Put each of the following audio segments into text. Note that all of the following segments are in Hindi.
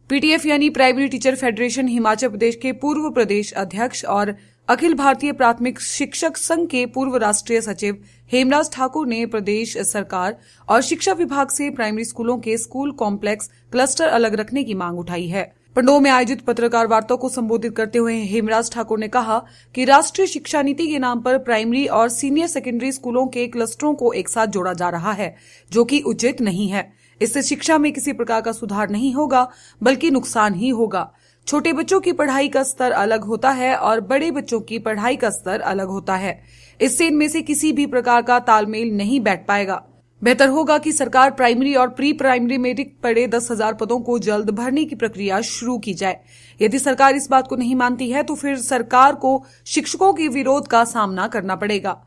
पीटीएफ यानी primary teacher federation Himachal Pradesh के पूर्व प्रदेश अध्यक्ष और अखिल भारतीय प्राथमिक शिक्षक संघ के पूर्व राष्ट्रीय सचिव हेमराज ठाकुर ने प्रदेश सरकार और शिक्षा विभाग से प्राइमरी स्कूलों के स्कूल कॉम्प्लेक्स क्लस्टर अलग रखने की मांग उठाई है। पंडोह में आयोजित पत्रकार वार्ता को संबोधित करते हुए हेमराज ठाकुर ने कहा कि राष्ट्रीय शिक्षा नीति के नाम पर प्राइमरी और सीनियर सेकेंडरी स्कूलों के क्लस्टरों को एक साथ जोड़ा जा रहा है, जो कि उचित नहीं है। इससे शिक्षा में किसी प्रकार का सुधार नहीं होगा, बल्कि नुकसान ही होगा। छोटे बच्चों की पढ़ाई का स्तर अलग होता है और बड़े बच्चों की पढ़ाई का स्तर अलग होता है। इससे इनमें से किसी भी प्रकार का तालमेल नहीं बैठ पाएगा। बेहतर होगा कि सरकार प्राइमरी और प्री प्राइमरी में रिक्त पड़े 10,000 पदों को जल्द भरने की प्रक्रिया शुरू की जाए। यदि सरकार इस बात को नहीं मानती है तो फिर सरकार को शिक्षकों के विरोध का सामना करना पड़ेगा।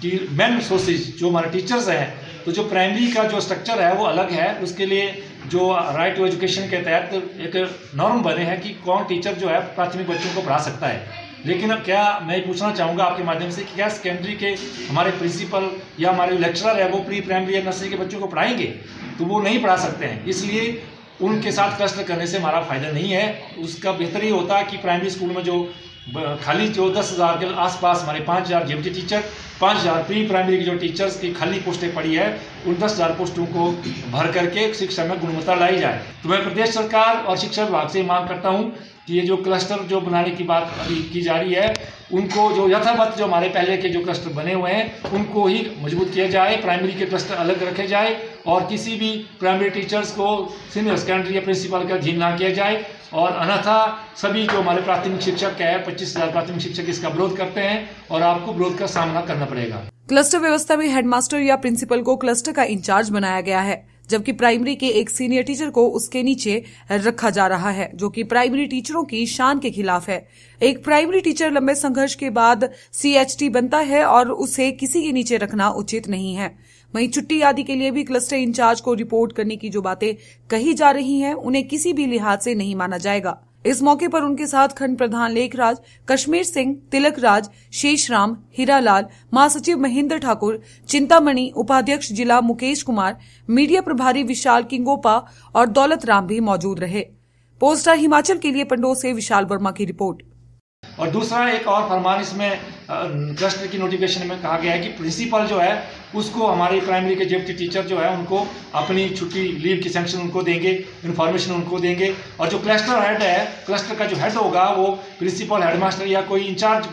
मैन रिसोर्सेज जो हमारे टीचर्स हैं, तो जो प्राइमरी का जो स्ट्रक्चर है वो अलग है। उसके लिए जो राइट टू एजुकेशन के तहत एक नॉर्म बने हैं कि कौन टीचर जो है प्राथमिक बच्चों को पढ़ा सकता है। लेकिन अब क्या मैं पूछना चाहूँगा आपके माध्यम से कि क्या सेकेंडरी के हमारे प्रिंसिपल या हमारे लेक्चरर है वो प्री प्राइमरी या नर्सरी के बच्चों को पढ़ाएंगे? तो वो नहीं पढ़ा सकते हैं, इसलिए उनके साथ क्लस्टर करने से हमारा फायदा नहीं है। उसका बेहतर ये होता है कि प्राइमरी स्कूल में जो खाली जो 10,000 के आसपास हमारे 5,000 जेबीटी टीचर, 5,000 प्री प्राइमरी की जो टीचर्स की खाली पोस्टें पड़ी है, उन 10,000 पोस्टों को भर करके शिक्षा में गुणवत्ता लाई जाए। तो मैं प्रदेश सरकार और शिक्षा विभाग से मांग करता हूं कि ये जो क्लस्टर जो बनाने की बात अभी की जा रही है, उनको जो यथावत जो हमारे पहले के जो क्लस्टर बने हुए हैं उनको ही मजबूत किया जाए। प्राइमरी के क्लस्टर अलग रखे जाए और किसी भी प्राइमरी टीचर्स को सीनियर सेकेंडरी या प्रिंसिपल का अधीन ना किया जाए। और अन्यथा सभी जो हमारे प्राथमिक शिक्षक है, 25,000 प्राथमिक शिक्षक इसका विरोध करते हैं और आपको विरोध का सामना करना पड़ेगा। क्लस्टर व्यवस्था में हेडमास्टर या प्रिंसिपल को क्लस्टर का इंचार्ज बनाया गया है, जबकि प्राइमरी के एक सीनियर टीचर को उसके नीचे रखा जा रहा है, जो कि प्राइमरी टीचरों की शान के खिलाफ है। एक प्राइमरी टीचर लंबे संघर्ष के बाद CHT बनता है और उसे किसी के नीचे रखना उचित नहीं है। वहीं छुट्टी आदि के लिए भी क्लस्टर इंचार्ज को रिपोर्ट करने की जो बातें कही जा रही हैं, उन्हें किसी भी लिहाज से नहीं माना जाएगा। इस मौके पर उनके साथ खंड प्रधान लेखराज, कश्मीर सिंह, तिलक राज, शेषराम, हीरालाल, महासचिव महेंद्र ठाकुर, चिंतामणि, उपाध्यक्ष जिला मुकेश कुमार, मीडिया प्रभारी विशाल किंगोपा और दौलत राम भी मौजूद रहे। पोस्टर हिमाचल के लिए पंडोह से विशाल वर्मा की रिपोर्ट। और दूसरा एक और फरमान इसमें क्लस्टर की नोटिफिकेशन में कहा गया है कि प्रिंसिपल जो है उसको हमारी प्राइमरी के जेबीटी टीचर जो है उनको अपनी छुट्टी लीव की सैंक्शन उनको देंगे, इन्फॉर्मेशन उनको देंगे। और जो क्लस्टर हेड है, क्लस्टर का जो हेड होगा वो प्रिंसिपल, हेडमास्टर या कोई इंचार्ज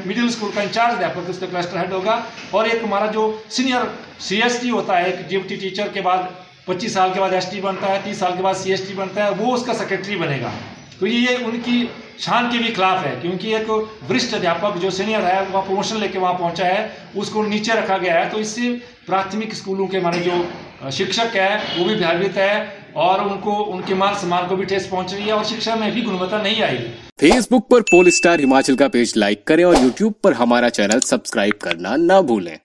मिडिल स्कूल का इंचार्ज अध्यापक उसका क्लस्टर हेड होगा। और एक हमारा जो सीनियर CST होता है, एक जेबीटी टीचर के बाद 25 साल के बाद ST बनता है, 30 साल के बाद CST बनता है, वो उसका सेक्रेटरी बनेगा। तो ये उनकी शान के भी खिलाफ है, क्योंकि एक वरिष्ठ अध्यापक जो सीनियर है वहाँ प्रमोशन लेके वहाँ पहुँचा है, उसको नीचे रखा गया है। तो इससे प्राथमिक स्कूलों के हमारे जो शिक्षक है वो भी भयभीत है और उनको उनके मान सम्मान को भी ठेस पहुँच रही है और शिक्षा में भी गुणवत्ता नहीं आएगी। फेसबुक पर पोलस्टार हिमाचल का पेज लाइक करें और यूट्यूब पर हमारा चैनल सब्सक्राइब करना ना भूलें।